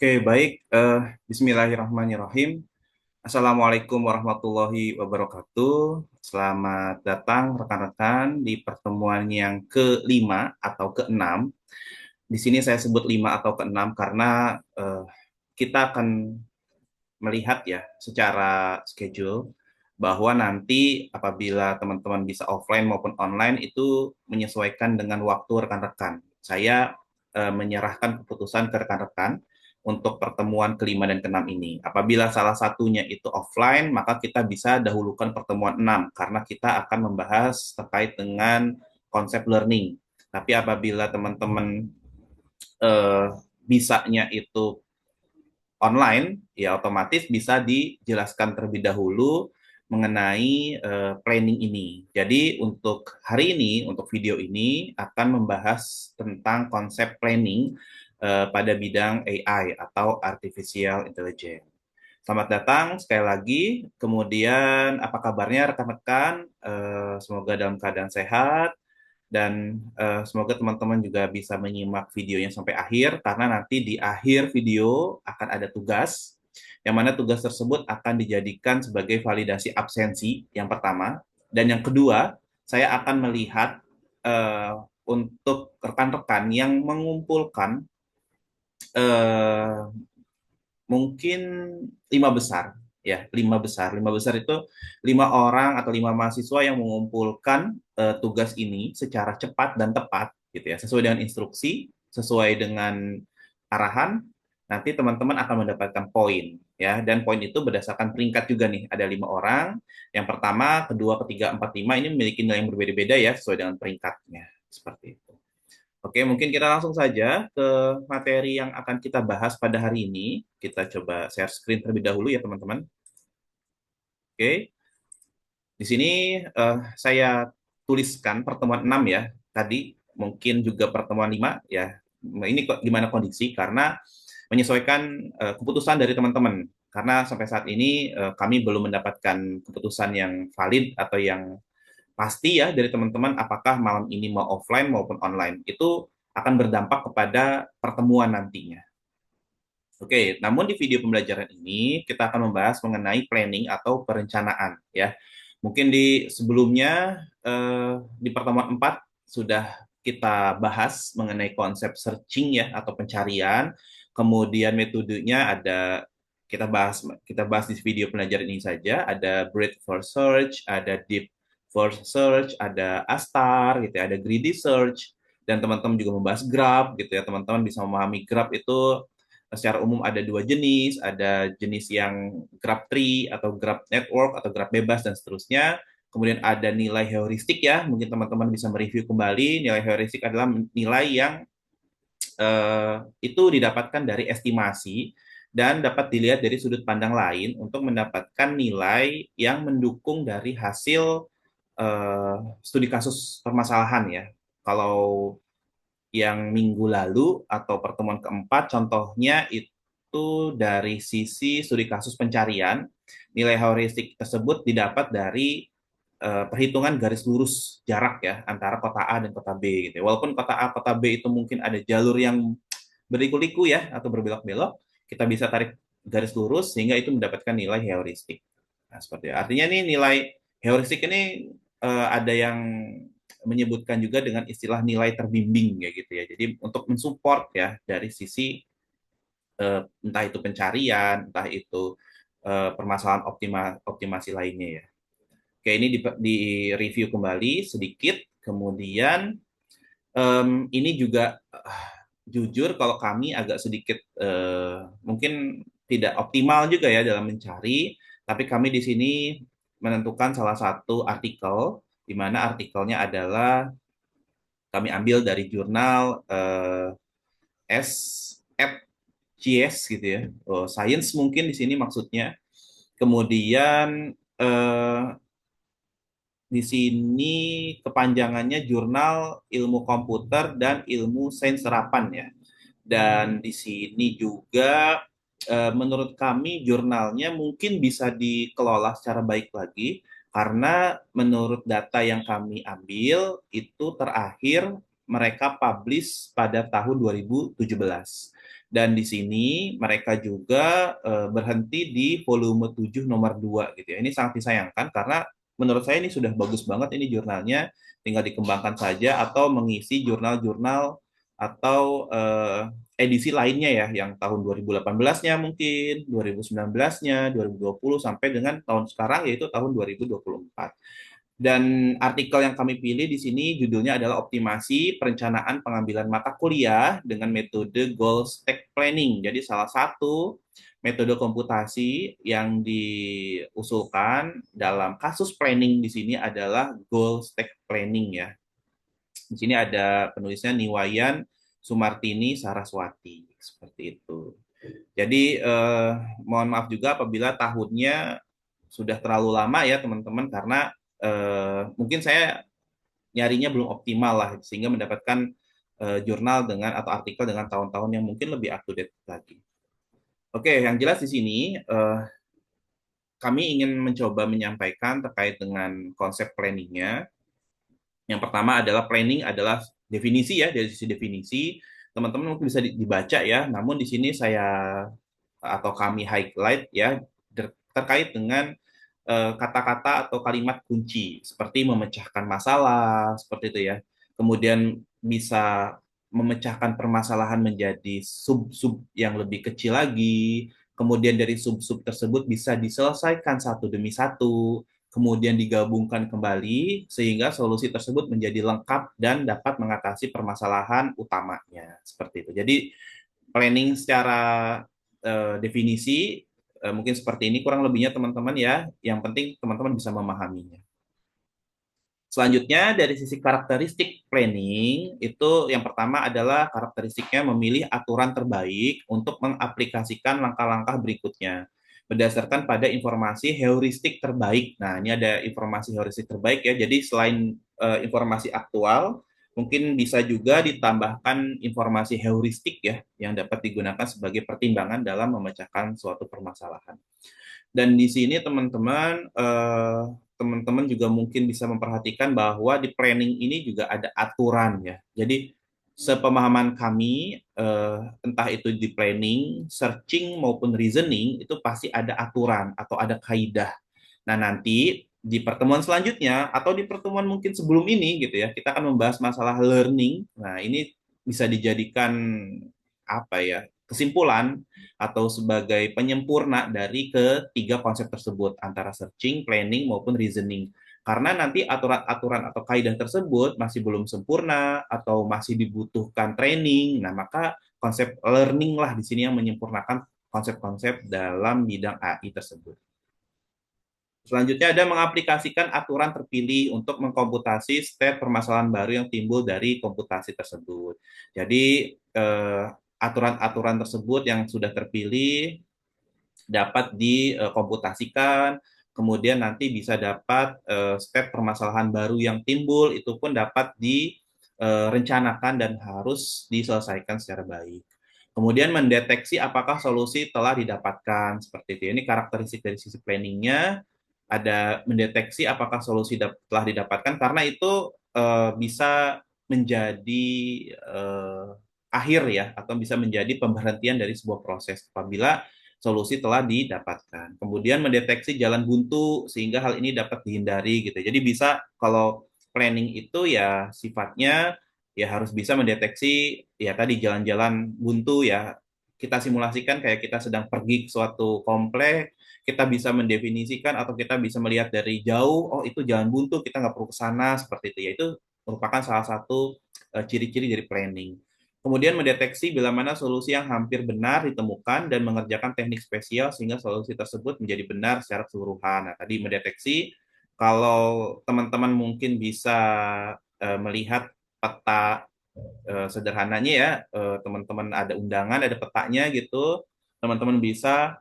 Oke, baik. Bismillahirrahmanirrahim. Assalamualaikum warahmatullahi wabarakatuh. Selamat datang rekan-rekan di pertemuan yang kelima atau keenam. Di sini saya sebut lima atau keenam karena kita akan melihat ya secara schedule bahwa nanti apabila teman-teman bisa offline maupun online itu menyesuaikan dengan waktu rekan-rekan. Saya menyerahkan keputusan ke rekan-rekan untuk pertemuan kelima dan keenam ini. Apabila salah satunya itu offline, maka kita bisa dahulukan pertemuan enam karena kita akan membahas terkait dengan konsep learning. Tapi apabila teman-teman eh, bisanya itu online, ya otomatis bisa dijelaskan terlebih dahulu mengenai planning ini. Jadi untuk hari ini, untuk video ini akan membahas tentang konsep planning pada bidang AI atau Artificial Intelligence. Selamat datang sekali lagi. Kemudian apa kabarnya rekan-rekan? Semoga dalam keadaan sehat dan semoga teman-teman juga bisa menyimak videonya sampai akhir karena nanti di akhir video akan ada tugas yang mana tugas tersebut akan dijadikan sebagai validasi absensi yang pertama dan yang kedua saya akan melihat untuk rekan-rekan yang mengumpulkan eh, mungkin lima besar ya lima besar itu lima orang atau lima mahasiswa yang mengumpulkan tugas ini secara cepat dan tepat gitu ya sesuai dengan instruksi sesuai dengan arahan nanti teman-teman akan mendapatkan poin ya dan poin itu berdasarkan peringkat juga nih ada lima orang yang pertama kedua ketiga empat lima ini memiliki nilai yang berbeda-beda ya sesuai dengan peringkatnya seperti itu. Oke, mungkin kita langsung saja ke materi yang akan kita bahas pada hari ini. Kita coba share screen terlebih dahulu ya, teman-teman. Oke, di sini saya tuliskan pertemuan 6 ya. Tadi mungkin juga pertemuan 5 ya. Ini kok gimana kondisi karena menyesuaikan keputusan dari teman-teman. Karena sampai saat ini kami belum mendapatkan keputusan yang valid atau yang pasti ya dari teman-teman apakah malam ini mau offline maupun online. Itu akan berdampak kepada pertemuan nantinya. Oke, namun di video pembelajaran ini kita akan membahas mengenai planning atau perencanaan ya. Mungkin di sebelumnya di pertemuan 4 sudah kita bahas mengenai konsep searching ya atau pencarian. Kemudian metodenya ada kita bahas di video pembelajaran ini saja. Ada breadth first search, ada deep first search, ada ASTAR gitu ya, ada greedy search dan teman-teman juga membahas graph gitu ya. Teman-teman bisa memahami graph itu secara umum ada dua jenis, ada jenis yang graph tree atau graph network atau graph bebas dan seterusnya. Kemudian ada nilai heuristik ya, mungkin teman-teman bisa mereview kembali. Nilai heuristik adalah nilai yang itu didapatkan dari estimasi dan dapat dilihat dari sudut pandang lain untuk mendapatkan nilai yang mendukung dari hasil studi kasus permasalahan ya. Kalau yang minggu lalu atau pertemuan keempat, contohnya itu dari sisi studi kasus pencarian, nilai heuristik tersebut didapat dari perhitungan garis lurus jarak ya antara kota A dan kota B gitu. Walaupun kota A, kota B itu mungkin ada jalur yang berliku-liku ya atau berbelok-belok, kita bisa tarik garis lurus sehingga itu mendapatkan nilai heuristik. Nah, seperti itu. Artinya nih nilai heuristik ini ada yang menyebutkan juga dengan istilah nilai terbimbing ya gitu ya. Jadi untuk mensupport ya dari sisi entah itu pencarian, entah itu permasalahan optimasi lainnya ya. Oke, ini di review kembali sedikit. Kemudian ini juga jujur kalau kami agak sedikit mungkin tidak optimal juga ya dalam mencari, tapi kami di sini menentukan salah satu artikel di mana artikelnya adalah kami ambil dari jurnal SFGS gitu ya, Science mungkin di sini maksudnya. Kemudian di sini kepanjangannya Jurnal Ilmu Komputer dan Ilmu Sains Serapan ya. Dan di sini juga menurut kami jurnalnya mungkin bisa dikelola secara baik lagi karena menurut data yang kami ambil itu terakhir mereka publish pada tahun 2017. Dan di sini mereka juga berhenti di volume 7 nomor 2 gitu ya. Ini sangat disayangkan karena menurut saya ini sudah bagus banget ini jurnalnya, tinggal dikembangkan saja atau mengisi jurnal-jurnal atau edisi lainnya ya, yang tahun 2018-nya mungkin, 2019-nya, 2020 sampai dengan tahun sekarang yaitu tahun 2024. Dan artikel yang kami pilih di sini judulnya adalah optimasi perencanaan pengambilan mata kuliah dengan metode goal stack planning. Jadi salah satu metode komputasi yang diusulkan dalam kasus planning di sini adalah goal stack planning ya. Di sini ada penulisnya Niwayan Sumartini Saraswati seperti itu. Jadi mohon maaf juga apabila tahunnya sudah terlalu lama ya teman-teman karena mungkin saya nyarinya belum optimal lah sehingga mendapatkan jurnal dengan atau artikel dengan tahun-tahun yang mungkin lebih up to date lagi. Oke, yang jelas di sini kami ingin mencoba menyampaikan terkait dengan konsep planningnya. Yang pertama adalah planning adalah definisi ya, dari sisi definisi teman-teman mungkin bisa dibaca ya. Namun di sini saya atau kami highlight ya terkait dengan kata-kata atau kalimat kunci seperti memecahkan masalah seperti itu ya. Kemudian bisa memecahkan permasalahan menjadi sub-sub yang lebih kecil lagi. Kemudian dari sub-sub tersebut bisa diselesaikan satu demi satu, kemudian digabungkan kembali sehingga solusi tersebut menjadi lengkap dan dapat mengatasi permasalahan utamanya seperti itu. Jadi planning secara definisi mungkin seperti ini kurang lebihnya teman-teman ya. Yang penting teman-teman bisa memahaminya. Selanjutnya dari sisi karakteristik planning itu yang pertama adalah karakteristiknya memilih aturan terbaik untuk mengaplikasikan langkah-langkah berikutnya berdasarkan pada informasi heuristik terbaik. Nah, ini ada informasi heuristik terbaik ya. Jadi selain informasi aktual, mungkin bisa juga ditambahkan informasi heuristik ya yang dapat digunakan sebagai pertimbangan dalam memecahkan suatu permasalahan. Dan di sini teman-teman juga mungkin bisa memperhatikan bahwa di planning ini juga ada aturan ya. Jadi sepemahaman kami entah itu di planning, searching maupun reasoning itu pasti ada aturan atau ada kaidah. Nah, nanti di pertemuan selanjutnya atau di pertemuan mungkin sebelum ini gitu ya, kita akan membahas masalah learning. Nah, ini bisa dijadikan apa ya? Kesimpulan atau sebagai penyempurna dari ketiga konsep tersebut antara searching, planning maupun reasoning. Karena nanti aturan-aturan atau kaidah tersebut masih belum sempurna atau masih dibutuhkan training. Nah, maka konsep learning lah di sini yang menyempurnakan konsep-konsep dalam bidang AI tersebut. Selanjutnya ada mengaplikasikan aturan terpilih untuk mengkomputasi state permasalahan baru yang timbul dari komputasi tersebut. Jadi aturan-aturan tersebut yang sudah terpilih dapat dikomputasikan, kemudian nanti bisa dapat state permasalahan baru yang timbul itu pun dapat direncanakan dan harus diselesaikan secara baik. Kemudian mendeteksi apakah solusi telah didapatkan seperti itu. Ini karakteristik dari sisi planningnya ada mendeteksi apakah solusi telah didapatkan karena itu bisa menjadi akhir ya atau bisa menjadi pemberhentian dari sebuah proses apabila solusi telah didapatkan. Kemudian mendeteksi jalan buntu sehingga hal ini dapat dihindari gitu. Jadi bisa kalau planning itu ya sifatnya ya harus bisa mendeteksi ya tadi jalan-jalan buntu ya. Kita simulasikan kayak kita sedang pergi ke suatu komplek, kita bisa mendefinisikan atau kita bisa melihat dari jauh, oh itu jalan buntu, kita nggak perlu ke sana, seperti itu. Ya, itu merupakan salah satu ciri-ciri dari planning. Kemudian mendeteksi bila mana solusi yang hampir benar ditemukan dan mengerjakan teknik spesial sehingga solusi tersebut menjadi benar secara keseluruhan. Nah, tadi mendeteksi, kalau teman-teman mungkin bisa melihat peta sederhananya ya, teman-teman ada undangan, ada petanya gitu, teman-teman bisa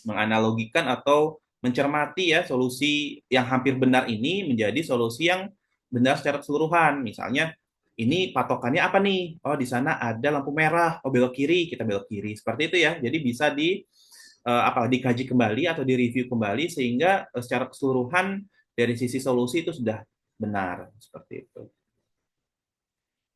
menganalogikan atau mencermati ya solusi yang hampir benar ini menjadi solusi yang benar secara keseluruhan. Misalnya ini patokannya apa nih? Oh, di sana ada lampu merah. Oh, belok kiri, kita belok kiri. Seperti itu ya. Jadi bisa dikaji kembali atau direview kembali sehingga secara keseluruhan dari sisi solusi itu sudah benar seperti itu.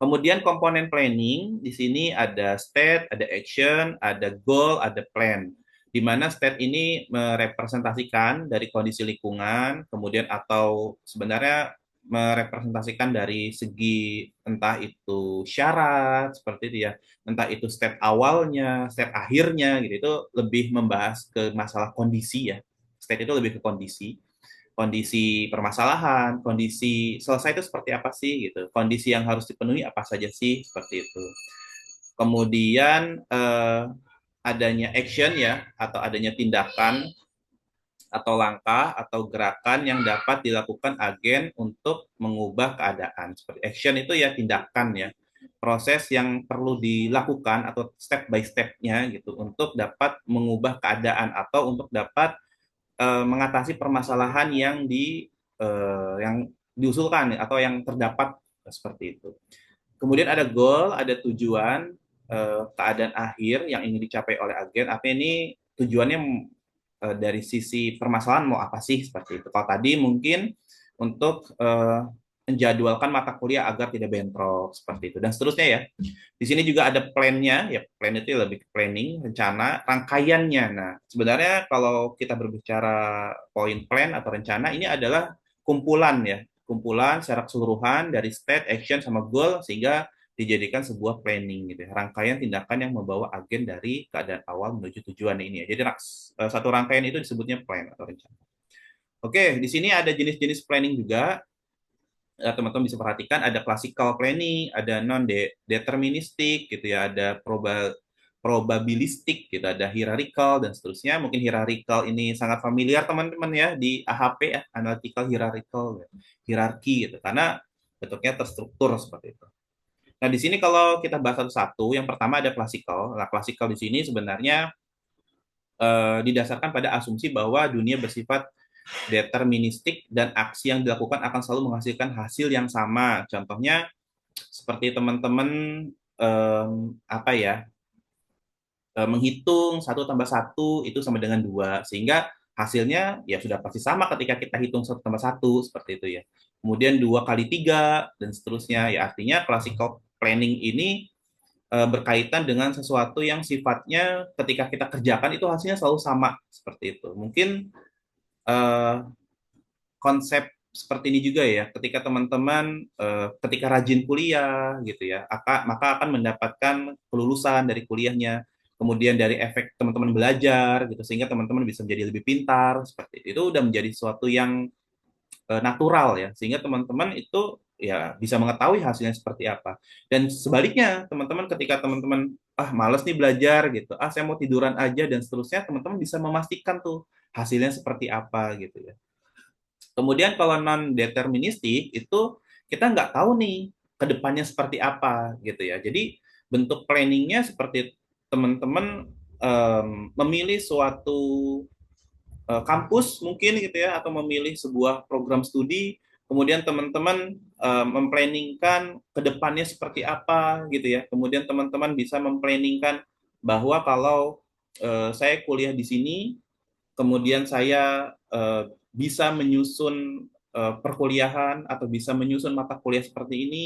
Kemudian komponen planning, di sini ada state, ada action, ada goal, ada plan. Di mana state ini merepresentasikan dari kondisi lingkungan, kemudian atau sebenarnya merepresentasikan dari segi entah itu syarat seperti itu ya, entah itu step awalnya, step akhirnya gitu. Itu lebih membahas ke masalah kondisi ya. State itu lebih ke kondisi, kondisi permasalahan, kondisi selesai itu seperti apa sih gitu, kondisi yang harus dipenuhi apa saja sih seperti itu. Kemudian adanya action ya atau adanya tindakan atau langkah atau gerakan yang dapat dilakukan agen untuk mengubah keadaan. Seperti action itu ya tindakan ya, proses yang perlu dilakukan atau step by step-nya gitu untuk dapat mengubah keadaan atau untuk dapat mengatasi permasalahan yang diusulkan atau yang terdapat seperti itu. Kemudian ada goal, ada tujuan, keadaan akhir yang ingin dicapai oleh agen. Apa ini tujuannya dari sisi permasalahan mau apa sih seperti itu. Kalau tadi mungkin untuk menjadwalkan mata kuliah agar tidak bentrok seperti itu dan seterusnya ya. Di sini juga ada plan-nya, ya plan itu lebih ke planning, rencana, rangkaiannya. Nah, sebenarnya kalau kita berbicara poin plan atau rencana, ini adalah kumpulan ya, kumpulan secara keseluruhan dari state, action, sama goal, sehingga dijadikan sebuah planning gitu ya. Rangkaian tindakan yang membawa agen dari keadaan awal menuju tujuan ini ya. Jadi satu rangkaian itu disebutnya plan atau rencana. Oke, di sini ada jenis-jenis planning juga. Teman-teman bisa perhatikan ada classical planning, ada non deterministik gitu ya, ada probabilistik gitu, ada hierarchical dan seterusnya. Mungkin hierarchical ini sangat familiar teman-teman ya di AHP ya, analytical hierarchical, hierarki gitu, karena bentuknya terstruktur seperti itu. Nah, di sini kalau kita bahas satu-satu, yang pertama ada classical. Nah, classical di sini sebenarnya didasarkan pada asumsi bahwa dunia bersifat deterministik dan aksi yang dilakukan akan selalu menghasilkan hasil yang sama. Contohnya seperti teman-teman apa ya, menghitung satu tambah satu itu sama dengan dua, sehingga hasilnya ya sudah pasti sama ketika kita hitung satu tambah satu seperti itu ya. Kemudian dua kali tiga dan seterusnya ya, artinya classical planning ini berkaitan dengan sesuatu yang sifatnya ketika kita kerjakan itu hasilnya selalu sama seperti itu. Mungkin eh, konsep seperti ini juga ya, ketika teman-teman ketika rajin kuliah gitu ya, maka akan mendapatkan kelulusan dari kuliahnya, kemudian dari efek teman-teman belajar gitu, sehingga teman-teman bisa menjadi lebih pintar seperti itu. Itu udah menjadi sesuatu yang natural ya, sehingga teman-teman itu ya bisa mengetahui hasilnya seperti apa. Dan sebaliknya, teman-teman ketika teman-teman males nih belajar gitu, saya mau tiduran aja dan seterusnya, teman-teman bisa memastikan tuh hasilnya seperti apa gitu ya. Kemudian kalau non deterministik itu kita nggak tahu nih ke depannya seperti apa gitu ya. Jadi bentuk planningnya seperti teman-teman memilih suatu kampus mungkin gitu ya, atau memilih sebuah program studi, kemudian teman-teman memplanningkan ke depannya seperti apa gitu ya. Kemudian teman-teman bisa memplanningkan bahwa kalau saya kuliah di sini, kemudian saya bisa menyusun perkuliahan atau bisa menyusun mata kuliah seperti ini,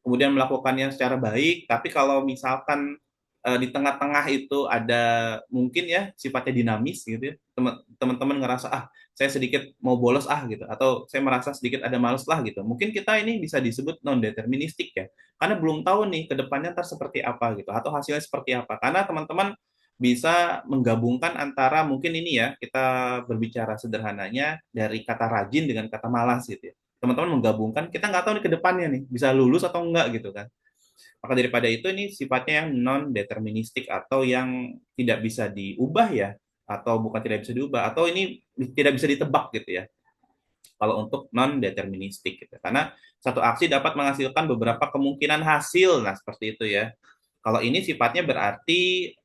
kemudian melakukannya secara baik. Tapi kalau misalkan di tengah-tengah itu ada mungkin ya sifatnya dinamis gitu ya, teman-teman ngerasa saya sedikit mau bolos gitu, atau saya merasa sedikit ada males lah gitu, mungkin kita ini bisa disebut non deterministik ya, karena belum tahu nih ke depannya ntar seperti apa gitu atau hasilnya seperti apa, karena teman-teman bisa menggabungkan antara mungkin ini ya, kita berbicara sederhananya dari kata rajin dengan kata malas gitu ya. Teman-teman menggabungkan, kita nggak tahu nih ke depannya nih bisa lulus atau enggak gitu kan. Maka daripada itu ini sifatnya yang non deterministik atau yang tidak bisa diubah ya, atau bukan tidak bisa diubah, atau ini tidak bisa ditebak gitu ya. Kalau untuk non deterministik gitu. Karena satu aksi dapat menghasilkan beberapa kemungkinan hasil. Nah, seperti itu ya. Kalau ini sifatnya berarti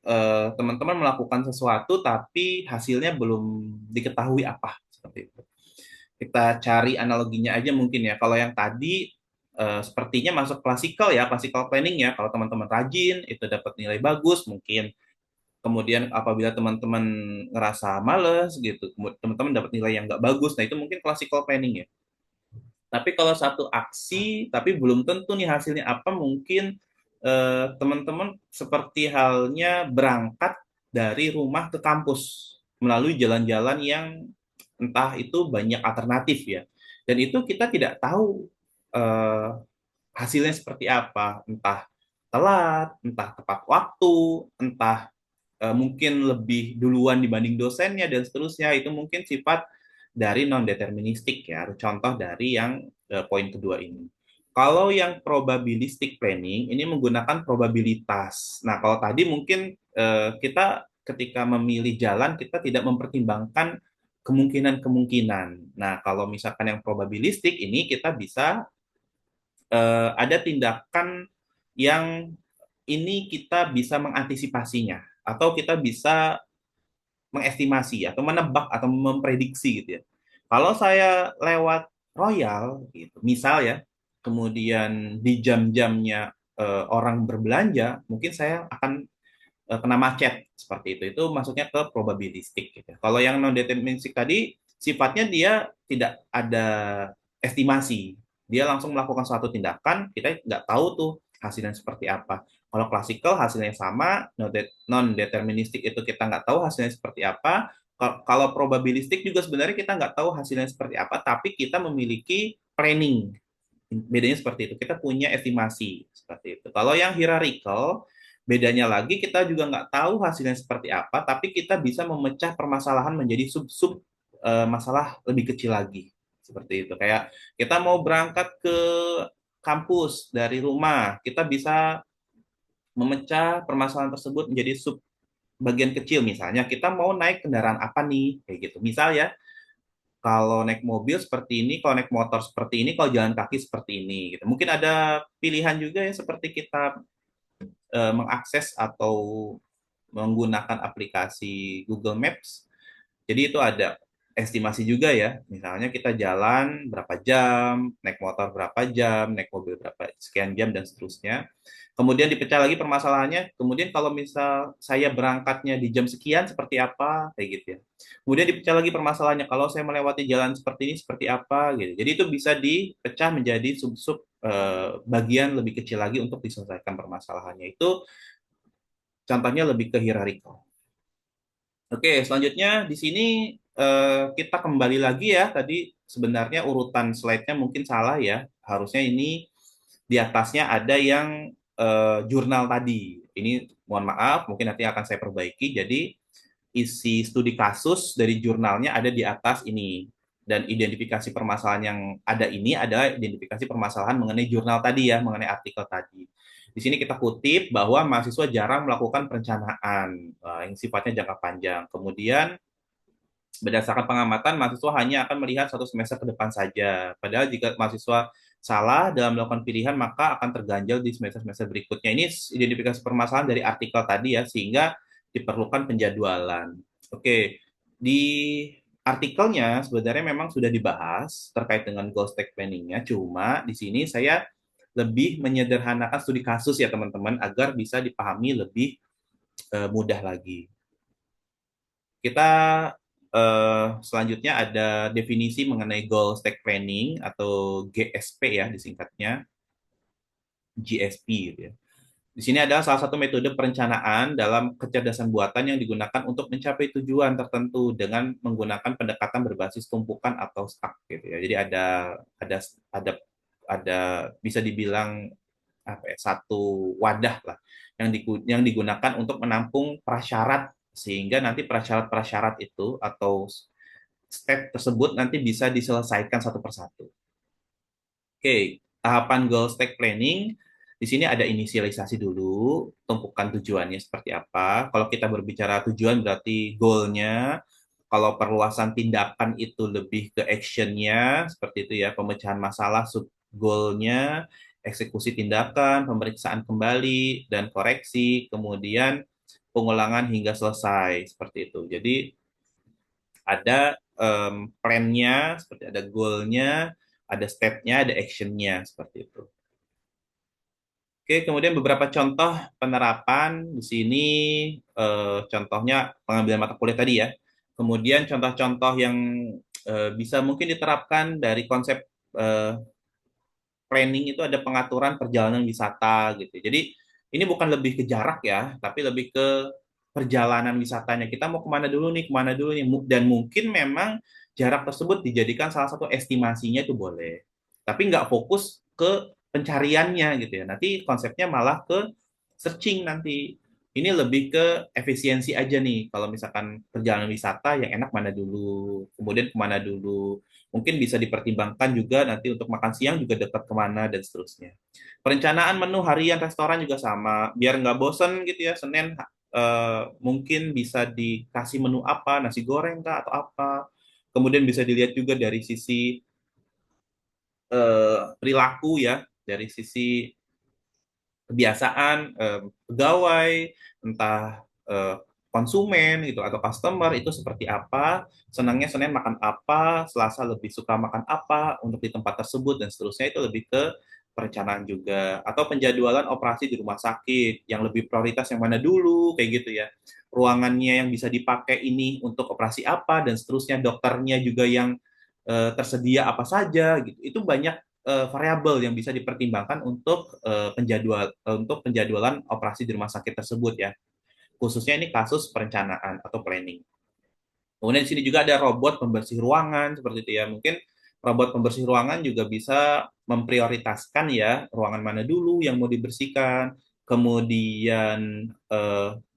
teman-teman melakukan sesuatu tapi hasilnya belum diketahui apa seperti itu. Kita cari analoginya aja mungkin ya. Kalau yang tadi sepertinya masuk klasikal ya, classical planning ya. Kalau teman-teman rajin itu dapat nilai bagus mungkin. Kemudian apabila teman-teman ngerasa males gitu, teman-teman dapat nilai yang nggak bagus. Nah, itu mungkin classical planning ya. Tapi kalau satu aksi, tapi belum tentu nih hasilnya apa, mungkin teman-teman seperti halnya berangkat dari rumah ke kampus melalui jalan-jalan yang entah itu banyak alternatif ya. Dan itu kita tidak tahu eh, hasilnya seperti apa, entah telat, entah tepat waktu, entah mungkin lebih duluan dibanding dosennya dan seterusnya. Itu mungkin sifat dari non deterministik ya. Contoh dari yang poin kedua ini. Kalau yang probabilistic planning ini menggunakan probabilitas. Nah, kalau tadi mungkin kita ketika memilih jalan kita tidak mempertimbangkan kemungkinan-kemungkinan. Nah, kalau misalkan yang probabilistik ini kita bisa ada tindakan yang ini kita bisa mengantisipasinya atau kita bisa mengestimasi atau menebak atau memprediksi gitu ya. Kalau saya lewat Royal gitu, misal ya, kemudian di jam-jamnya orang berbelanja, mungkin saya akan kena macet seperti itu. Itu masuknya ke probabilistik gitu. Kalau yang non deterministik tadi sifatnya dia tidak ada estimasi. Dia langsung melakukan suatu tindakan, kita nggak tahu tuh hasilnya seperti apa. Kalau klasikal hasilnya sama, non deterministik itu kita nggak tahu hasilnya seperti apa. Kalau probabilistik juga sebenarnya kita nggak tahu hasilnya seperti apa, tapi kita memiliki planning. Bedanya seperti itu. Kita punya estimasi seperti itu. Kalau yang hierarchical, bedanya lagi kita juga nggak tahu hasilnya seperti apa, tapi kita bisa memecah permasalahan menjadi sub-sub masalah lebih kecil lagi. Seperti itu. Kayak kita mau berangkat ke kampus dari rumah, kita bisa memecah permasalahan tersebut menjadi sub bagian kecil. Misalnya kita mau naik kendaraan apa nih, kayak gitu. Misal ya, kalau naik mobil seperti ini, kalau naik motor seperti ini, kalau jalan kaki seperti ini gitu. Mungkin ada pilihan juga ya seperti kita mengakses atau menggunakan aplikasi Google Maps. Jadi itu ada estimasi juga ya. Misalnya kita jalan berapa jam, naik motor berapa jam, naik mobil berapa sekian jam dan seterusnya. Kemudian dipecah lagi permasalahannya. Kemudian kalau misal saya berangkatnya di jam sekian seperti apa, kayak gitu ya. Kemudian dipecah lagi permasalahannya. Kalau saya melewati jalan seperti ini seperti apa, gitu. Jadi itu bisa dipecah menjadi sub-sub bagian lebih kecil lagi untuk diselesaikan permasalahannya. Itu contohnya lebih ke hierarchical. Oke, selanjutnya di sini kita kembali lagi ya. Tadi sebenarnya urutan slide-nya mungkin salah ya. Harusnya ini di atasnya ada yang jurnal tadi. Ini mohon maaf, mungkin nanti akan saya perbaiki. Jadi isi studi kasus dari jurnalnya ada di atas ini. Dan identifikasi permasalahan yang ada ini adalah identifikasi permasalahan mengenai jurnal tadi ya, mengenai artikel tadi. Di sini kita kutip bahwa mahasiswa jarang melakukan perencanaan yang sifatnya jangka panjang. Kemudian berdasarkan pengamatan, mahasiswa hanya akan melihat satu semester ke depan saja. Padahal jika mahasiswa salah dalam melakukan pilihan, maka akan terganjal di semester-semester berikutnya. Ini identifikasi permasalahan dari artikel tadi ya, sehingga diperlukan penjadwalan. Oke, di artikelnya sebenarnya memang sudah dibahas terkait dengan goal stack planning-nya, cuma di sini saya lebih menyederhanakan studi kasus ya teman-teman, agar bisa dipahami lebih mudah lagi. Kita selanjutnya ada definisi mengenai goal stack planning atau GSP ya disingkatnya, GSP gitu ya. Di sini adalah salah satu metode perencanaan dalam kecerdasan buatan yang digunakan untuk mencapai tujuan tertentu dengan menggunakan pendekatan berbasis tumpukan atau stack gitu ya. Jadi ada ada ada bisa dibilang apa ya, satu wadah lah yang digunakan untuk menampung prasyarat sehingga nanti prasyarat-prasyarat itu atau step tersebut nanti bisa diselesaikan satu persatu. Oke, tahapan goal stack planning di sini ada inisialisasi dulu, tumpukan tujuannya seperti apa. Kalau kita berbicara tujuan berarti goalnya. Kalau perluasan tindakan itu lebih ke actionnya, seperti itu ya, pemecahan masalah sub goalnya, eksekusi tindakan, pemeriksaan kembali, dan koreksi, kemudian pengulangan hingga selesai, seperti itu. Jadi ada plan-nya, seperti ada goal-nya, ada step-nya, ada action-nya, seperti itu. Oke, kemudian beberapa contoh penerapan di sini, contohnya pengambilan mata kuliah tadi ya. Kemudian contoh-contoh yang bisa mungkin diterapkan dari konsep eh, planning itu ada pengaturan perjalanan wisata gitu. Jadi ini bukan lebih ke jarak ya, tapi lebih ke perjalanan wisatanya. Kita mau kemana dulu nih. Dan mungkin memang jarak tersebut dijadikan salah satu estimasinya itu boleh. Tapi nggak fokus ke pencariannya gitu ya. Nanti konsepnya malah ke searching nanti. Ini lebih ke efisiensi aja nih. Kalau misalkan perjalanan wisata yang enak mana dulu, kemudian kemana dulu. Mungkin bisa dipertimbangkan juga nanti untuk makan siang juga dekat kemana dan seterusnya. Perencanaan menu harian restoran juga sama, biar nggak bosen gitu ya. Senin mungkin bisa dikasih menu apa, nasi goreng kah atau apa. Kemudian bisa dilihat juga dari sisi perilaku ya, dari sisi kebiasaan pegawai, entah konsumen gitu atau customer itu seperti apa, senangnya Senin makan apa, Selasa lebih suka makan apa untuk di tempat tersebut dan seterusnya itu lebih ke perencanaan juga atau penjadwalan operasi di rumah sakit yang lebih prioritas yang mana dulu kayak gitu ya. Ruangannya yang bisa dipakai ini untuk operasi apa dan seterusnya, dokternya juga yang tersedia apa saja gitu. Itu banyak variabel yang bisa dipertimbangkan untuk penjadwalan operasi di rumah sakit tersebut ya. Khususnya ini kasus perencanaan atau planning. Kemudian di sini juga ada robot pembersih ruangan seperti itu ya. Mungkin robot pembersih ruangan juga bisa memprioritaskan ya ruangan mana dulu yang mau dibersihkan, kemudian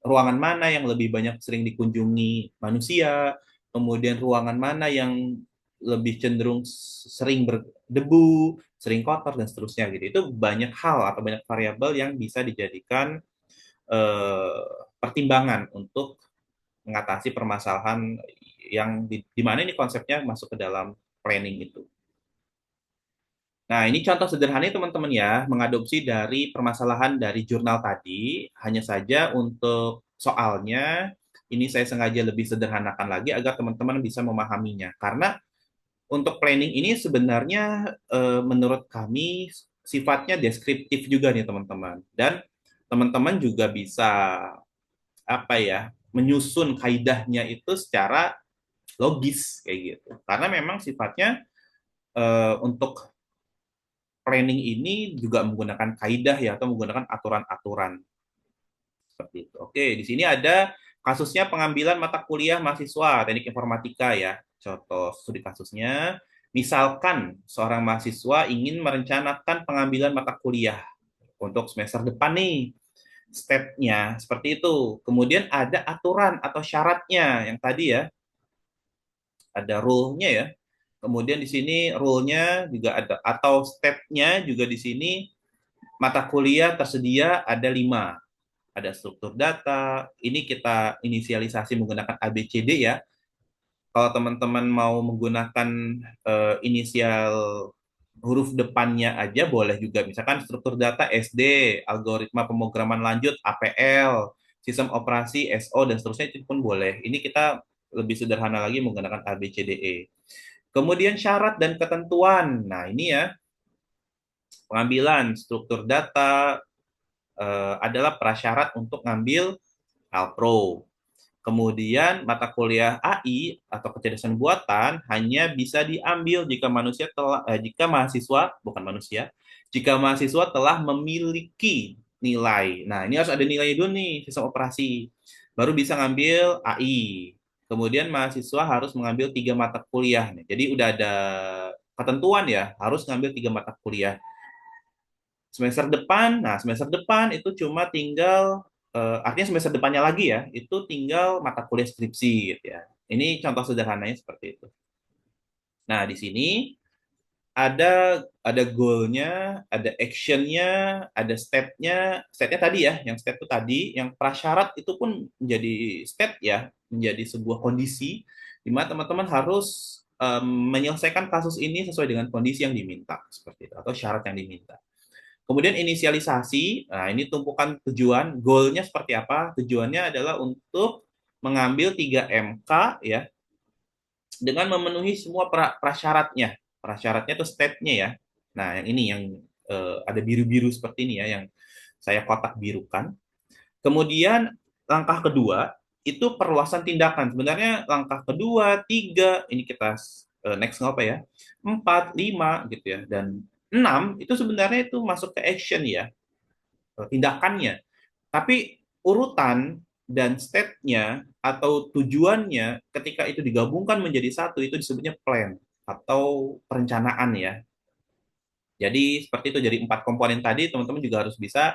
ruangan mana yang lebih banyak sering dikunjungi manusia, kemudian ruangan mana yang lebih cenderung sering berdebu, sering kotor dan seterusnya gitu. Itu banyak hal atau banyak variabel yang bisa dijadikan eh, pertimbangan untuk mengatasi permasalahan yang di mana ini konsepnya masuk ke dalam planning itu. Nah, ini contoh sederhana teman-teman ya, mengadopsi dari permasalahan dari jurnal tadi, hanya saja untuk soalnya ini saya sengaja lebih sederhanakan lagi agar teman-teman bisa memahaminya. Karena untuk planning ini sebenarnya menurut kami sifatnya deskriptif juga nih teman-teman. Dan teman-teman juga bisa apa ya, menyusun kaidahnya itu secara logis kayak gitu. Karena memang sifatnya untuk planning ini juga menggunakan kaidah ya atau menggunakan aturan-aturan seperti itu. Oke, di sini ada kasusnya pengambilan mata kuliah mahasiswa teknik informatika ya. Contoh studi kasusnya, misalkan seorang mahasiswa ingin merencanakan pengambilan mata kuliah untuk semester depan nih. Stepnya seperti itu. Kemudian ada aturan atau syaratnya yang tadi ya, ada rule-nya ya. Kemudian di sini rule-nya juga ada atau step-nya juga di sini mata kuliah tersedia ada 5. Ada struktur data, ini kita inisialisasi menggunakan ABCD ya. Kalau teman-teman mau menggunakan inisial huruf depannya aja boleh juga. Misalkan struktur data SD, algoritma pemrograman lanjut APL, sistem operasi SO dan seterusnya itu pun boleh. Ini kita lebih sederhana lagi menggunakan ABCDE. Kemudian syarat dan ketentuan. Nah, ini ya pengambilan struktur data adalah prasyarat untuk ngambil Alpro. Kemudian mata kuliah AI atau kecerdasan buatan hanya bisa diambil jika mahasiswa bukan manusia, jika mahasiswa telah memiliki nilai. Nah, ini harus ada nilai dulu nih sistem operasi. Baru bisa ngambil AI. Kemudian mahasiswa harus mengambil 3 mata kuliah. Jadi udah ada ketentuan ya, harus ngambil 3 mata kuliah semester depan itu cuma tinggal artinya semester depannya lagi ya, itu tinggal mata kuliah skripsi gitu ya. Ini contoh sederhananya seperti itu. Nah, di sini ada goalnya, ada actionnya, ada stepnya. Stepnya tadi ya, yang step itu tadi, yang prasyarat itu pun menjadi step ya, menjadi sebuah kondisi di mana teman-teman harus menyelesaikan kasus ini sesuai dengan kondisi yang diminta seperti itu atau syarat yang diminta. Kemudian inisialisasi, nah ini tumpukan tujuan, goalnya seperti apa? Tujuannya adalah untuk mengambil 3 MK ya, dengan memenuhi semua prasyaratnya. Prasyaratnya itu step-nya ya. Nah, yang ini yang ada biru-biru seperti ini ya, yang saya kotak birukan. Kemudian langkah kedua, itu perluasan tindakan. Sebenarnya langkah kedua, tiga, ini kita next apa ya, 4, 5 gitu ya, dan 6 itu sebenarnya itu masuk ke action ya, tindakannya. Tapi urutan dan state-nya atau tujuannya ketika itu digabungkan menjadi satu itu disebutnya plan atau perencanaan ya. Jadi seperti itu, jadi 4 komponen tadi teman-teman juga harus bisa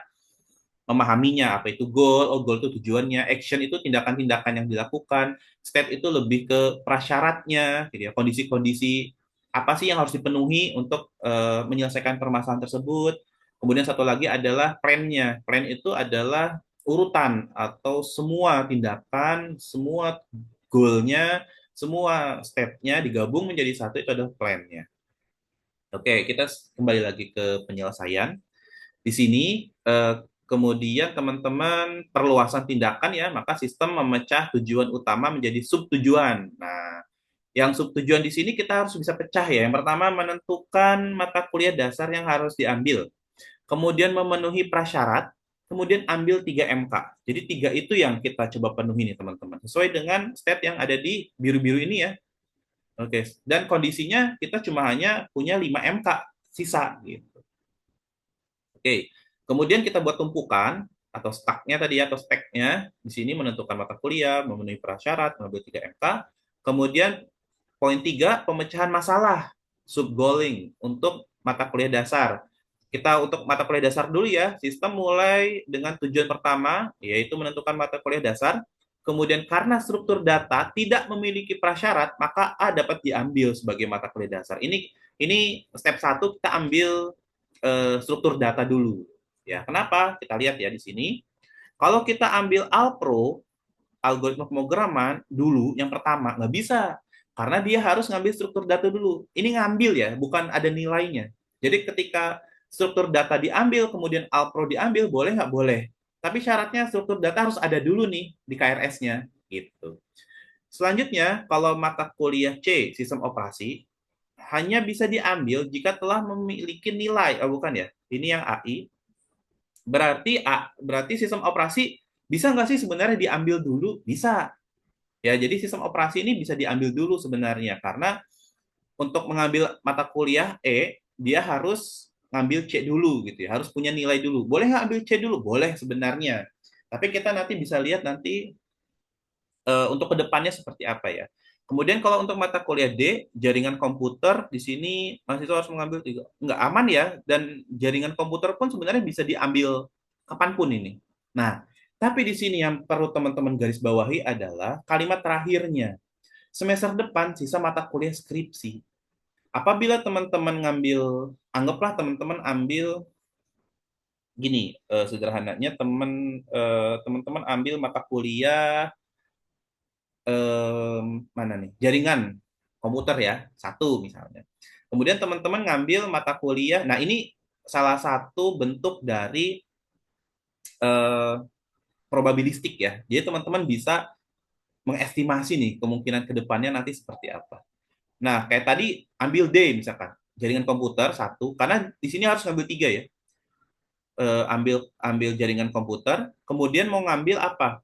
memahaminya. Apa itu goal? Oh, goal itu tujuannya. Action itu tindakan-tindakan yang dilakukan. State itu lebih ke prasyaratnya, gitu ya. Kondisi-kondisi apa sih yang harus dipenuhi untuk menyelesaikan permasalahan tersebut. Kemudian satu lagi adalah plan-nya. Plan itu adalah urutan atau semua tindakan, semua goal-nya, semua step-nya digabung menjadi satu, itu adalah plan-nya. Oke, kita kembali lagi ke penyelesaian. Di sini kemudian teman-teman perluasan tindakan ya, maka sistem memecah tujuan utama menjadi subtujuan. Nah, yang subtujuan di sini kita harus bisa pecah ya. Yang pertama menentukan mata kuliah dasar yang harus diambil. Kemudian memenuhi prasyarat, kemudian ambil 3 MK. Jadi 3 itu yang kita coba penuhi nih teman-teman. Sesuai dengan state yang ada di biru-biru ini ya. Oke, dan kondisinya kita cuma hanya punya 5 MK sisa gitu. Oke, kemudian kita buat tumpukan atau stacknya tadi atau stacknya di sini menentukan mata kuliah, memenuhi prasyarat, mengambil 3 MK. Kemudian poin 3 pemecahan masalah, subgoaling untuk mata kuliah dasar. Kita untuk mata kuliah dasar dulu ya, sistem mulai dengan tujuan pertama, yaitu menentukan mata kuliah dasar. Kemudian karena struktur data tidak memiliki prasyarat, maka A dapat diambil sebagai mata kuliah dasar. Ini step 1 kita ambil struktur data dulu. Ya, kenapa? Kita lihat ya di sini. Kalau kita ambil Alpro, algoritma pemrograman dulu yang pertama nggak bisa karena dia harus ngambil struktur data dulu. Ini ngambil ya, bukan ada nilainya. Jadi ketika struktur data diambil, kemudian Alpro diambil, boleh nggak? Boleh. Tapi syaratnya struktur data harus ada dulu nih di KRS-nya gitu. Selanjutnya, kalau mata kuliah C, sistem operasi, hanya bisa diambil jika telah memiliki nilai. Oh, bukan ya. Ini yang AI. Berarti sistem operasi bisa nggak sih sebenarnya diambil dulu? Bisa. Ya, jadi sistem operasi ini bisa diambil dulu sebenarnya karena untuk mengambil mata kuliah dia harus ngambil C dulu gitu ya, harus punya nilai dulu. Boleh nggak ambil C dulu? Boleh sebenarnya. Tapi kita nanti bisa lihat nanti untuk kedepannya seperti apa ya. Kemudian kalau untuk mata kuliah D, jaringan komputer di sini mahasiswa harus mengambil tiga. Nggak aman ya, dan jaringan komputer pun sebenarnya bisa diambil kapanpun ini. Nah, tapi di sini yang perlu teman-teman garis bawahi adalah kalimat terakhirnya. Semester depan sisa mata kuliah skripsi. Apabila teman-teman ngambil, anggaplah teman-teman ambil gini, sederhananya teman-teman ambil mata kuliah mana nih, jaringan komputer ya, satu misalnya. Kemudian teman-teman ngambil mata kuliah, nah ini salah satu bentuk dari eh, probabilistik ya. Jadi teman-teman bisa mengestimasi nih kemungkinan ke depannya nanti seperti apa. Nah, kayak tadi ambil D misalkan, jaringan komputer satu, karena di sini harus ngambil tiga ya. Ambil ambil jaringan komputer, kemudian mau ngambil apa?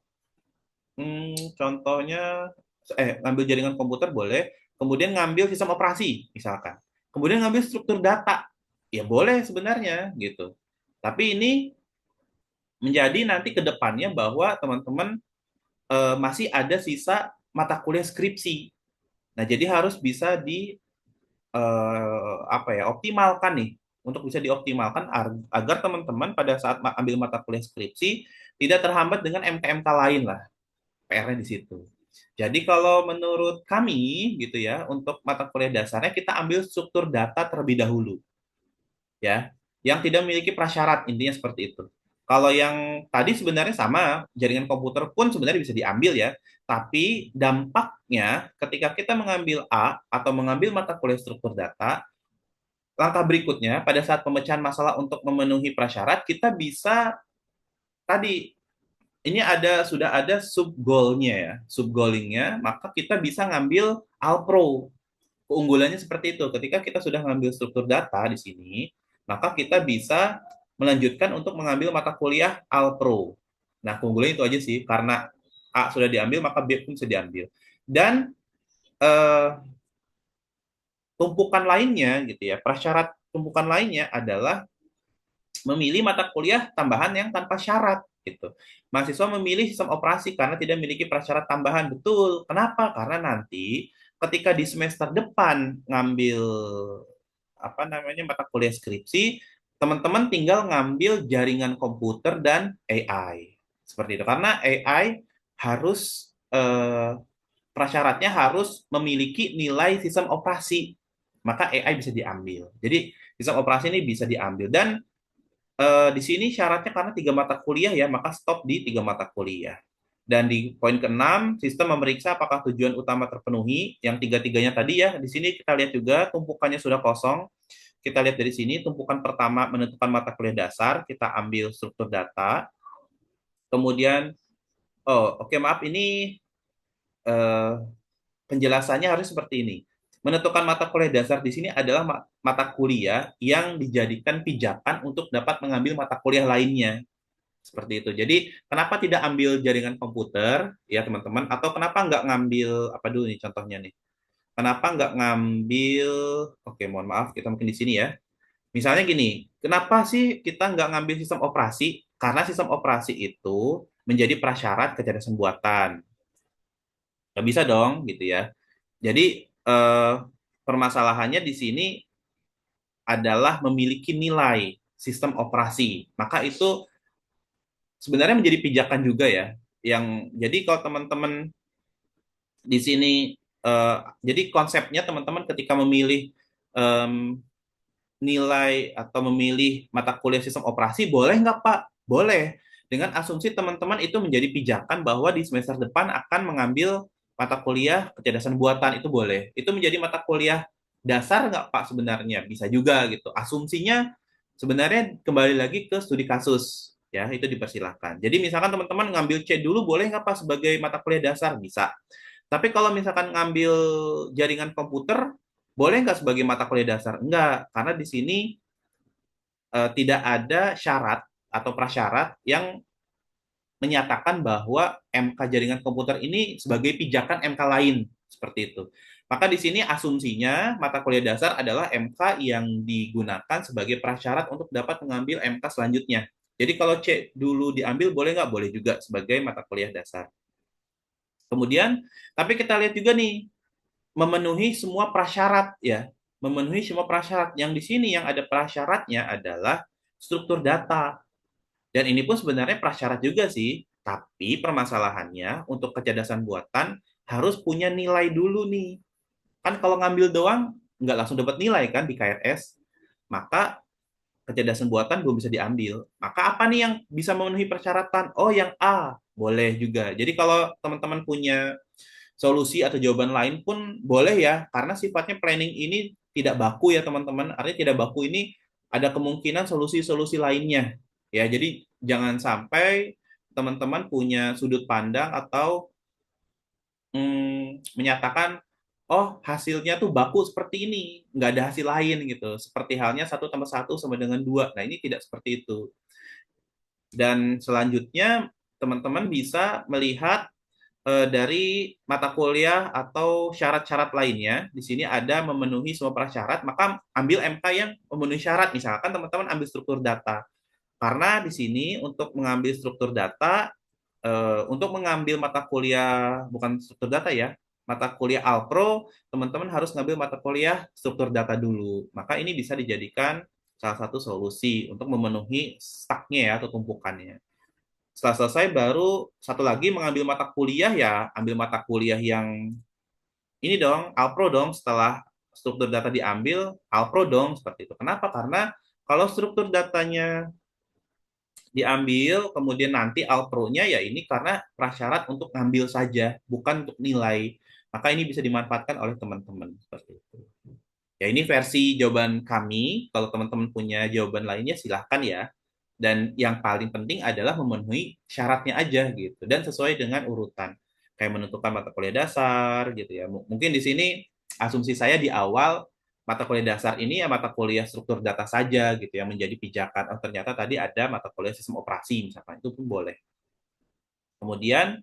Contohnya ngambil jaringan komputer boleh, kemudian ngambil sistem operasi misalkan. Kemudian ngambil struktur data. Ya boleh sebenarnya gitu. Tapi ini menjadi nanti ke depannya bahwa teman-teman masih ada sisa mata kuliah skripsi. Nah, jadi harus bisa di apa ya, optimalkan nih, untuk bisa dioptimalkan agar teman-teman pada saat ambil mata kuliah skripsi tidak terhambat dengan MK-MK lain lah. PR-nya di situ. Jadi kalau menurut kami gitu ya, untuk mata kuliah dasarnya kita ambil struktur data terlebih dahulu ya, yang tidak memiliki prasyarat, intinya seperti itu. Kalau yang tadi sebenarnya sama, jaringan komputer pun sebenarnya bisa diambil ya, tapi dampaknya ketika kita mengambil A atau mengambil mata kuliah struktur data, langkah berikutnya pada saat pemecahan masalah untuk memenuhi prasyarat, kita bisa tadi ini sudah ada sub goalnya ya, sub goalingnya, maka kita bisa ngambil Alpro. Keunggulannya seperti itu. Ketika kita sudah ngambil struktur data di sini, maka kita bisa melanjutkan untuk mengambil mata kuliah Alpro. Nah, keunggulannya itu aja sih, karena A sudah diambil, maka B pun bisa diambil. Dan eh, tumpukan lainnya gitu ya. Prasyarat tumpukan lainnya adalah memilih mata kuliah tambahan yang tanpa syarat gitu. Mahasiswa memilih sistem operasi karena tidak memiliki prasyarat tambahan. Betul. Kenapa? Karena nanti ketika di semester depan ngambil apa namanya mata kuliah skripsi, teman-teman tinggal ngambil jaringan komputer dan AI. Seperti itu. Karena AI harus prasyaratnya harus memiliki nilai sistem operasi. Maka AI bisa diambil. Jadi sistem operasi ini bisa diambil dan di sini syaratnya karena 3 mata kuliah ya, maka stop di 3 mata kuliah. Dan di poin keenam, sistem memeriksa apakah tujuan utama terpenuhi. Yang tiga-tiganya tadi ya, di sini kita lihat juga tumpukannya sudah kosong. Kita lihat dari sini, tumpukan pertama menentukan mata kuliah dasar, kita ambil struktur data. Kemudian, oh oke maaf, ini eh, penjelasannya harus seperti ini. Menentukan mata kuliah dasar di sini adalah mata kuliah yang dijadikan pijakan untuk dapat mengambil mata kuliah lainnya. Seperti itu. Jadi, kenapa tidak ambil jaringan komputer, ya teman-teman? Atau kenapa nggak ngambil, apa dulu nih contohnya nih? Kenapa nggak ngambil, oke mohon maaf, kita mungkin di sini ya. Misalnya gini, kenapa sih kita nggak ngambil sistem operasi? Karena sistem operasi itu menjadi prasyarat kecerdasan buatan. Nggak bisa dong, gitu ya. Jadi, eh, permasalahannya di sini adalah memiliki nilai sistem operasi. Maka itu sebenarnya menjadi pijakan juga ya. Yang jadi kalau teman-teman di sini jadi konsepnya teman-teman ketika memilih em, nilai atau memilih mata kuliah sistem operasi boleh nggak Pak? Boleh. Dengan asumsi teman-teman itu menjadi pijakan bahwa di semester depan akan mengambil mata kuliah kecerdasan buatan itu boleh. Itu menjadi mata kuliah dasar nggak Pak sebenarnya? Bisa juga gitu. Asumsinya sebenarnya kembali lagi ke studi kasus ya itu dipersilahkan. Jadi misalkan teman-teman ngambil C dulu boleh nggak Pak sebagai mata kuliah dasar? Bisa. Tapi kalau misalkan ngambil jaringan komputer, boleh nggak sebagai mata kuliah dasar? Enggak, karena di sini tidak ada syarat atau prasyarat yang menyatakan bahwa MK jaringan komputer ini sebagai pijakan MK lain seperti itu. Maka di sini asumsinya mata kuliah dasar adalah MK yang digunakan sebagai prasyarat untuk dapat mengambil MK selanjutnya. Jadi kalau C dulu diambil boleh nggak? Boleh juga sebagai mata kuliah dasar. Kemudian, tapi kita lihat juga nih, memenuhi semua prasyarat ya, memenuhi semua prasyarat. Yang di sini yang ada prasyaratnya adalah struktur data. Dan ini pun sebenarnya prasyarat juga sih, tapi permasalahannya untuk kecerdasan buatan harus punya nilai dulu nih. Kan kalau ngambil doang nggak langsung dapat nilai kan di KRS, maka kecerdasan buatan belum bisa diambil. Maka apa nih yang bisa memenuhi persyaratan? Oh, yang A boleh juga. Jadi kalau teman-teman punya solusi atau jawaban lain pun boleh ya, karena sifatnya planning ini tidak baku ya teman-teman. Artinya tidak baku ini ada kemungkinan solusi-solusi lainnya. Ya, jadi jangan sampai teman-teman punya sudut pandang atau menyatakan, oh hasilnya tuh baku seperti ini, nggak ada hasil lain gitu. Seperti halnya 1 tambah 1 sama dengan 2. Nah, ini tidak seperti itu. Dan selanjutnya, teman-teman bisa melihat dari mata kuliah atau syarat-syarat lainnya. Di sini ada memenuhi semua prasyarat, maka ambil MK yang memenuhi syarat. Misalkan teman-teman ambil struktur data. Karena di sini untuk mengambil struktur data, untuk mengambil mata kuliah, bukan struktur data ya, mata kuliah Alpro, teman-teman harus ngambil mata kuliah struktur data dulu. Maka ini bisa dijadikan salah satu solusi untuk memenuhi stucknya ya, atau tumpukannya. Setelah selesai baru satu lagi mengambil mata kuliah ya, ambil mata kuliah yang ini dong, Alpro dong. Setelah struktur data diambil, Alpro dong seperti itu. Kenapa? Karena kalau struktur datanya diambil, kemudian nanti Alpro-nya ya ini karena prasyarat untuk ngambil saja, bukan untuk nilai. Maka ini bisa dimanfaatkan oleh teman-teman seperti itu. Ya ini versi jawaban kami. Kalau teman-teman punya jawaban lainnya silahkan ya. Dan yang paling penting adalah memenuhi syaratnya aja gitu dan sesuai dengan urutan. Kayak menentukan mata kuliah dasar gitu ya. Mungkin di sini asumsi saya di awal mata kuliah dasar ini ya mata kuliah struktur data saja gitu ya menjadi pijakan. Oh ternyata tadi ada mata kuliah sistem operasi misalkan itu pun boleh. Kemudian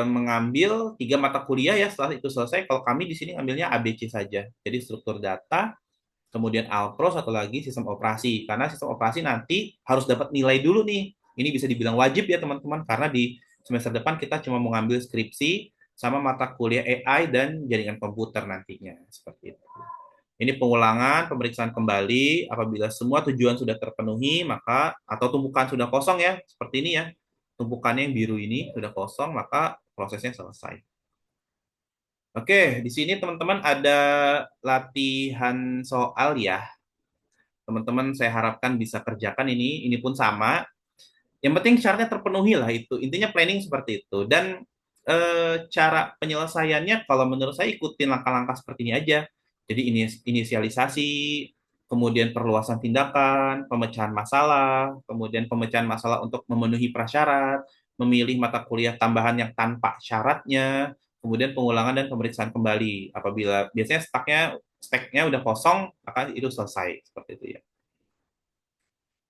mengambil 3 mata kuliah ya. Setelah itu selesai, kalau kami di sini ngambilnya ABC saja. Jadi struktur data, kemudian Alpro, satu lagi sistem operasi. Karena sistem operasi nanti harus dapat nilai dulu nih. Ini bisa dibilang wajib ya teman-teman, karena di semester depan kita cuma mau ngambil skripsi sama mata kuliah AI dan jaringan komputer nantinya. Seperti itu. Ini pengulangan, pemeriksaan kembali. Apabila semua tujuan sudah terpenuhi, maka atau tumpukan sudah kosong ya, seperti ini ya. Tumpukannya yang biru ini sudah kosong, maka prosesnya selesai. Oke, di sini teman-teman ada latihan soal ya. Teman-teman saya harapkan bisa kerjakan ini. Ini pun sama. Yang penting syaratnya terpenuhi lah itu. Intinya planning seperti itu. Dan cara penyelesaiannya kalau menurut saya ikutin langkah-langkah seperti ini aja. Jadi inisialisasi, kemudian perluasan tindakan, pemecahan masalah, kemudian pemecahan masalah untuk memenuhi prasyarat, memilih mata kuliah tambahan yang tanpa syaratnya, kemudian pengulangan dan pemeriksaan kembali. Apabila biasanya steknya udah kosong, maka itu selesai seperti itu ya.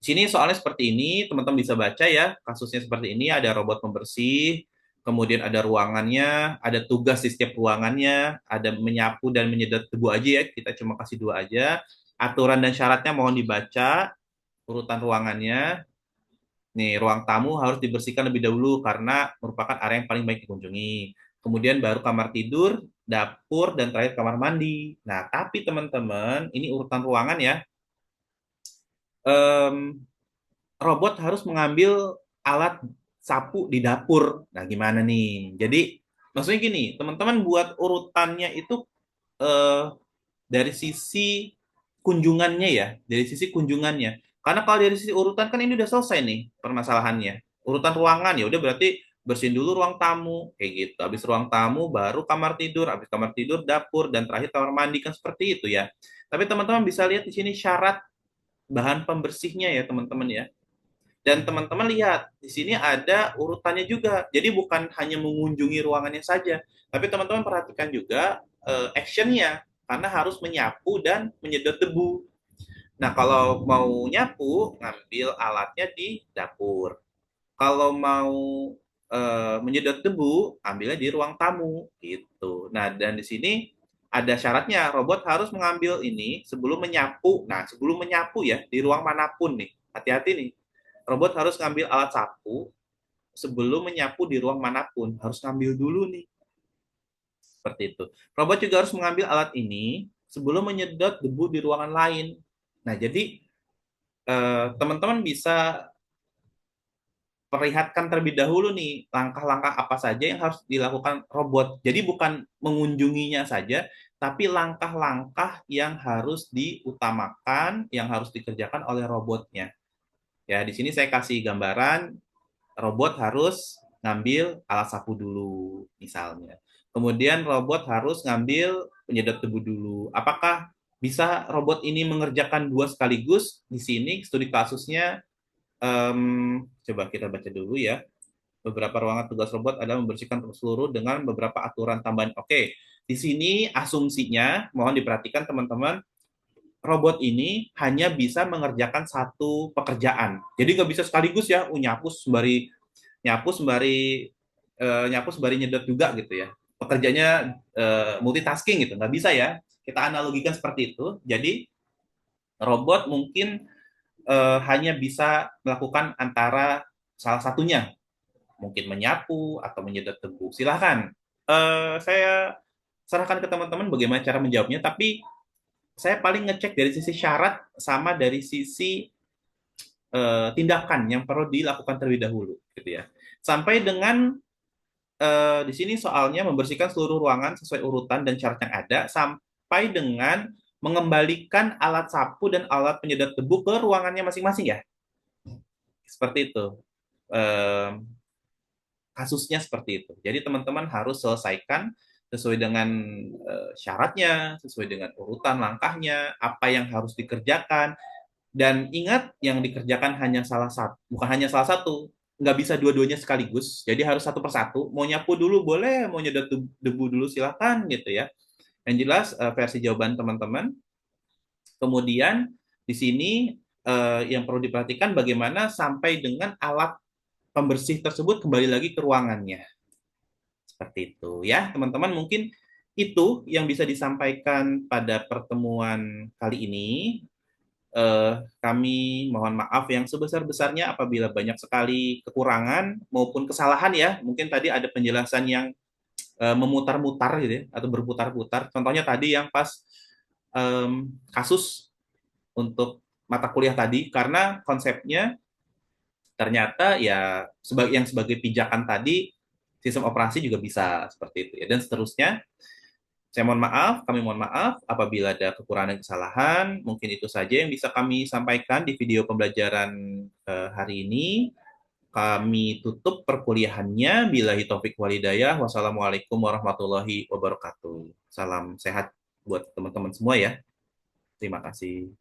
Sini soalnya seperti ini, teman-teman bisa baca ya, kasusnya seperti ini, ada robot pembersih, kemudian ada ruangannya, ada tugas di setiap ruangannya, ada menyapu dan menyedot debu aja ya, kita cuma kasih dua aja. Aturan dan syaratnya mohon dibaca, urutan ruangannya. Nih, ruang tamu harus dibersihkan lebih dahulu karena merupakan area yang paling baik dikunjungi. Kemudian baru kamar tidur, dapur, dan terakhir kamar mandi. Nah, tapi teman-teman, ini urutan ruangan ya. Em, Robot harus mengambil alat sapu di dapur. Nah, gimana nih? Jadi, maksudnya gini, teman-teman buat urutannya itu eh, dari sisi kunjungannya ya, dari sisi kunjungannya. Karena kalau dari sisi urutan kan ini udah selesai nih permasalahannya. Urutan ruangan ya udah berarti bersihin dulu ruang tamu kayak gitu. Habis ruang tamu baru kamar tidur, habis kamar tidur dapur dan terakhir kamar mandi kan seperti itu ya. Tapi teman-teman bisa lihat di sini syarat bahan pembersihnya ya teman-teman ya. Dan teman-teman lihat, di sini ada urutannya juga. Jadi bukan hanya mengunjungi ruangannya saja, tapi teman-teman perhatikan juga actionnya, karena harus menyapu dan menyedot debu. Nah, kalau mau nyapu, ngambil alatnya di dapur. Kalau mau menyedot debu, ambilnya di ruang tamu, gitu. Nah, dan di sini ada syaratnya, robot harus mengambil ini sebelum menyapu. Nah, sebelum menyapu ya, di ruang manapun nih, hati-hati nih. Robot harus ngambil alat sapu sebelum menyapu di ruang manapun. Harus ngambil dulu nih. Seperti itu. Robot juga harus mengambil alat ini sebelum menyedot debu di ruangan lain. Nah, jadi teman-teman bisa perlihatkan terlebih dahulu nih langkah-langkah apa saja yang harus dilakukan robot. Jadi bukan mengunjunginya saja, tapi langkah-langkah yang harus diutamakan, yang harus dikerjakan oleh robotnya. Ya, di sini saya kasih gambaran robot harus ngambil alat sapu dulu, misalnya. Kemudian robot harus ngambil penyedot debu dulu. Apakah bisa robot ini mengerjakan dua sekaligus? Di sini studi kasusnya, coba kita baca dulu ya. Beberapa ruangan tugas robot adalah membersihkan seluruh dengan beberapa aturan tambahan. Oke, di sini asumsinya, mohon diperhatikan teman-teman, robot ini hanya bisa mengerjakan satu pekerjaan. Jadi nggak bisa sekaligus ya, nyapu sembari nyedot juga gitu ya. Pekerjanya multitasking gitu, nggak bisa ya. Kita analogikan seperti itu. Jadi robot mungkin hanya bisa melakukan antara salah satunya, mungkin menyapu atau menyedot debu. Silahkan, saya serahkan ke teman-teman bagaimana cara menjawabnya. Tapi saya paling ngecek dari sisi syarat sama dari sisi tindakan yang perlu dilakukan terlebih dahulu, gitu ya. Sampai dengan di sini soalnya membersihkan seluruh ruangan sesuai urutan dan syarat yang ada sampai dengan mengembalikan alat sapu dan alat penyedot debu ke ruangannya masing-masing ya. Seperti itu. Eh, Kasusnya seperti itu. Jadi teman-teman harus selesaikan sesuai dengan syaratnya, sesuai dengan urutan langkahnya, apa yang harus dikerjakan. Dan ingat, yang dikerjakan hanya salah satu, bukan hanya salah satu, nggak bisa dua-duanya sekaligus. Jadi harus satu persatu. Mau nyapu dulu boleh, mau nyedot debu dulu silakan gitu ya. Yang jelas versi jawaban teman-teman. Kemudian di sini yang perlu diperhatikan bagaimana sampai dengan alat pembersih tersebut kembali lagi ke ruangannya. Seperti itu ya, teman-teman. Mungkin itu yang bisa disampaikan pada pertemuan kali ini. Kami mohon maaf yang sebesar-besarnya apabila banyak sekali kekurangan maupun kesalahan ya. Mungkin tadi ada penjelasan yang memutar-mutar gitu ya, atau berputar-putar. Contohnya tadi yang pas kasus untuk mata kuliah tadi, karena konsepnya ternyata ya sebagai pijakan tadi sistem operasi juga bisa seperti itu ya, dan seterusnya. Saya mohon maaf, kami mohon maaf apabila ada kekurangan dan kesalahan. Mungkin itu saja yang bisa kami sampaikan di video pembelajaran hari ini. Kami tutup perkuliahannya. Billahi taufik walhidayah. Wassalamualaikum warahmatullahi wabarakatuh. Salam sehat buat teman-teman semua ya. Terima kasih.